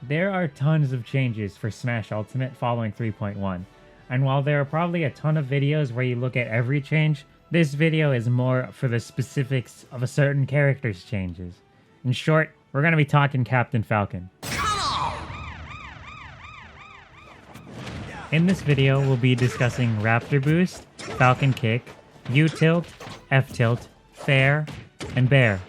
There are tons of changes for Smash Ultimate following 3.1, and while there are probably a ton of videos where you look at every change, this video is more for the specifics of a certain character's changes. In short, we're going to be talking Captain Falcon. In this video, we'll be discussing Raptor Boost, Falkon Kick, Ftilt, Ftilt, Fair, and Bear.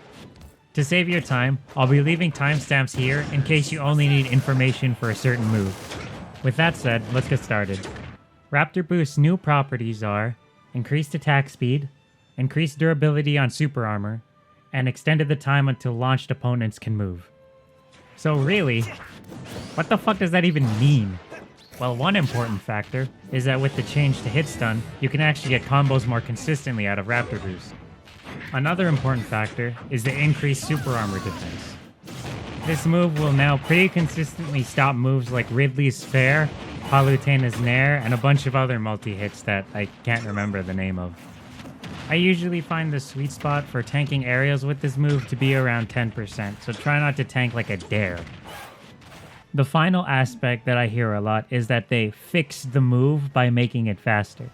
To save your time, I'll be leaving timestamps here in case you only need information for a certain move. With that said, let's get started. Raptor Boost's new properties are increased attack speed, increased durability on super armor, and extended the time until launched opponents can move. So really, what the fuck does that even mean? Well, one important factor is that with the change to hit stun, you can actually get combos more consistently out of Raptor Boost. Another important factor is the increased super armor defense. This move will now pretty consistently stop moves like Ridley's Fair, Palutena's Nair, and a bunch of other multi-hits that I can't remember the name of. I usually find the sweet spot for tanking aerials with this move to be around 10%, so try not to tank like a dare. The final aspect that I hear a lot is that they fixed the move by making it faster.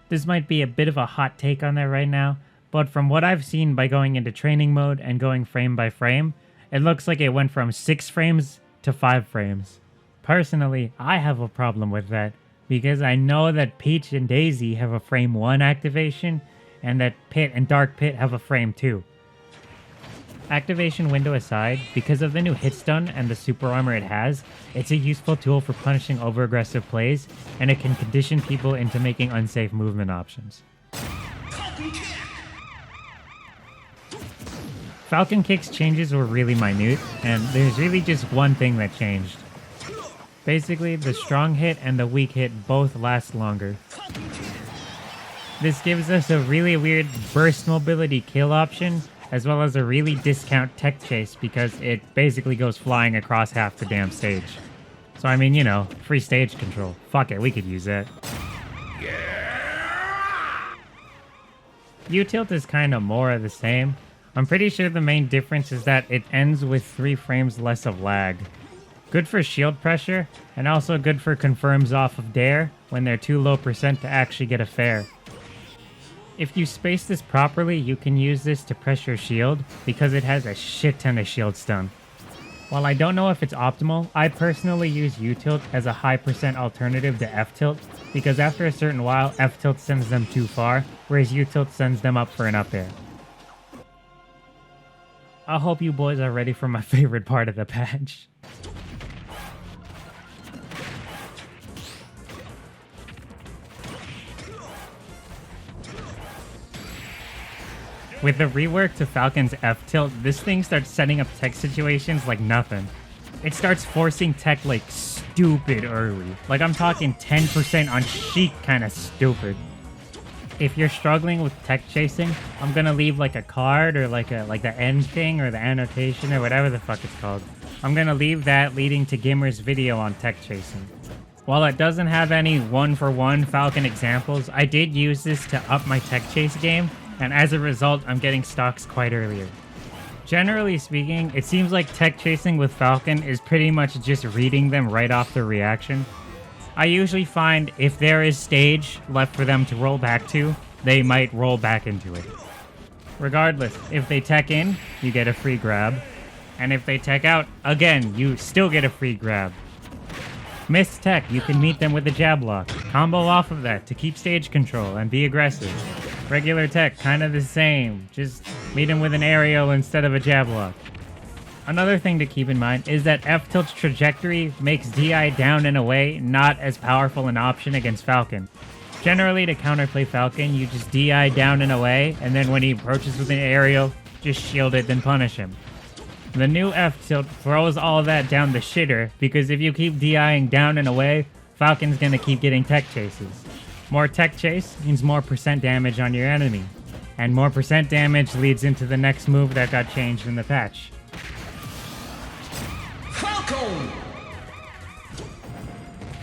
This might be a bit of a hot take on that right now, but from what I've seen by going into training mode and going frame by frame, it looks like it went from 6 frames to 5 frames. Personally, I have a problem with that, because I know that Peach and Daisy have a frame 1 activation, and that Pit and Dark Pit have a frame 2. Activation window aside, because of the new hit stun and the super armor it has, it's a useful tool for punishing over-aggressive plays, and it can condition people into making unsafe movement options. Falkon Kick's changes were really minute, and there's really just one thing that changed. Basically, the strong hit and the weak hit both last longer. This gives us a really weird burst mobility kill option, as well as a really discount tech chase because it basically goes flying across half the damn stage. So I mean, you know, free stage control. Fuck it, we could use that. Ftilt is kind of more of the same. I'm pretty sure the main difference is that it ends with 3 frames less of lag. Good for shield pressure, and also good for confirms off of dare when they're too low percent to actually get a fair. If you space this properly, you can use this to pressure shield because it has a shit ton of shield stun. While I don't know if it's optimal, I personally use Ftilt as a high percent alternative to Ftilt because after a certain while, Ftilt sends them too far, whereas Ftilt sends them up for an up air. I hope you boys are ready for my favorite part of the patch. With the rework to Falcon's Ftilt, this thing starts setting up tech situations like nothing. It starts forcing tech like stupid early. Like I'm talking 10% on Sheik kind of stupid. If you're struggling with tech chasing, I'm gonna leave like a card or like the end thing or the annotation or whatever the fuck it's called. I'm gonna leave that leading to Gimmer's video on tech chasing. While it doesn't have any one-for-one Falcon examples, I did use this to up my tech chase game, and as a result, I'm getting stocks quite earlier. Generally speaking, it seems like tech chasing with Falcon is pretty much just reading them right off the reaction. I usually find if there is stage left for them to roll back to, they might roll back into it. Regardless, if they tech in, you get a free grab, and if they tech out, again, you still get a free grab. Missed tech, you can meet them with a jab lock. Combo off of that to keep stage control and be aggressive. Regular tech, kind of the same, just meet him with an aerial instead of a jab lock. Another thing to keep in mind is that Ftilt's trajectory makes DI down and away not as powerful an option against Falcon. Generally, to counterplay Falcon, you just DI down and away, and then when he approaches with an aerial, just shield it, then punish him. The new Ftilt throws all of that down the shitter, because if you keep DIing down and away, Falcon's gonna keep getting tech chases. More tech chase means more percent damage on your enemy, and more percent damage leads into the next move that got changed in the patch. Falcon!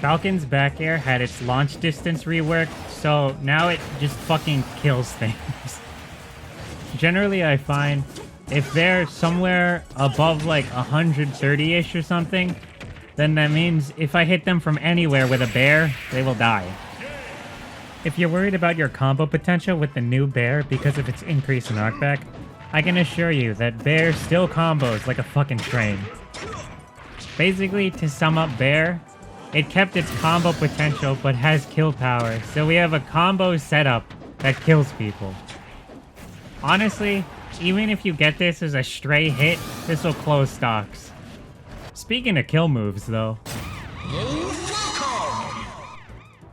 Falcon's back air had its launch distance reworked, so now it just fucking kills things. Generally, I find if they're somewhere above like 130-ish or something, then that means if I hit them from anywhere with a bear, they will die. If you're worried about your combo potential with the new bear because of its increase in arcback, I can assure you that bear still combos like a fucking train. Basically, to sum up bear, it kept its combo potential but has kill power, so we have a combo setup that kills people. Honestly, even if you get this as a stray hit, this will close stocks. Speaking of kill moves though,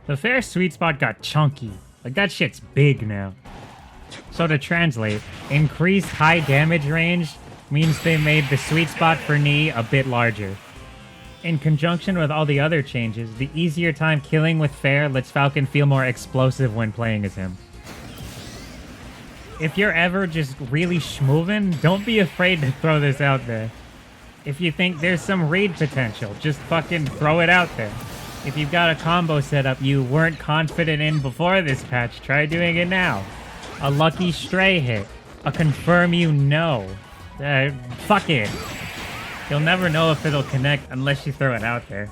the fair sweet spot got chunky. Like that shit's big now. So to translate, increased high damage range means they made the sweet spot for knee a bit larger. In conjunction with all the other changes, the easier time killing with fair lets Falcon feel more explosive when playing as him. If you're ever just really schmoovin', don't be afraid to throw this out there. If you think there's some raid potential, just fucking throw it out there. If you've got a combo setup you weren't confident in before this patch, try doing it now. A lucky stray hit. A confirm you know. Fuck it. You'll never know if it'll connect unless you throw it out there.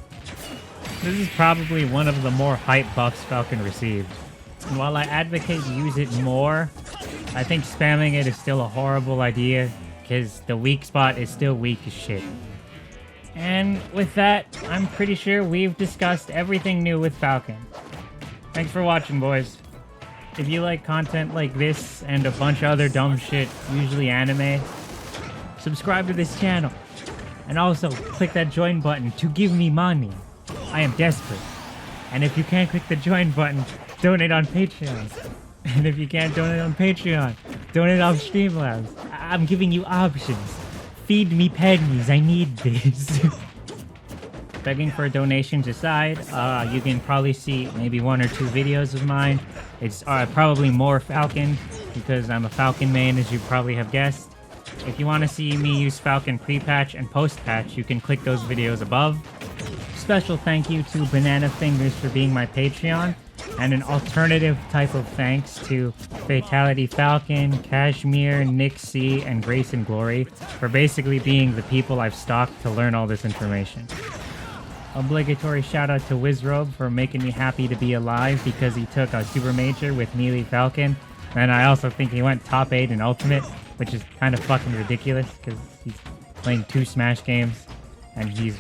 This is probably one of the more hype buffs Falcon received. And while I advocate use it more, I think spamming it is still a horrible idea, because the weak spot is still weak as shit. And with that, I'm pretty sure we've discussed everything new with Falcon. Thanks for watching, boys. If you like content like this and a bunch of other dumb shit, usually anime, subscribe to this channel. And also, click that join button to give me money. I am desperate. And if you can't click the join button, donate on Patreon. And if you can't donate on Patreon, donate on Streamlabs. I'm giving you options. Feed me pennies, I need this. Begging for donations aside, you can probably see maybe 1 or 2 videos of mine. It's probably more Falcon, because I'm a Falcon main, as you probably have guessed. If you want to see me use Falcon pre-patch and post-patch, you can click those videos above. Special thank you to Banana Fingers for being my Patreon, and an alternative type of thanks to Fatality Falcon, Kashmir, Nick C, and Grace and Glory for basically being the people I've stalked to learn all this information. Obligatory shout out to Wizrobe for making me happy to be alive because he took a Super Major with Melee Falcon, and I also think he went top 8 in Ultimate, which is kind of fucking ridiculous because he's playing 2 Smash games and he's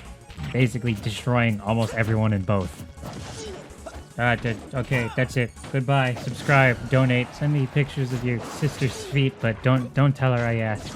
basically destroying almost everyone in both. Okay, that's it. Goodbye. Subscribe, donate, send me pictures of your sister's feet, but don't tell her I asked.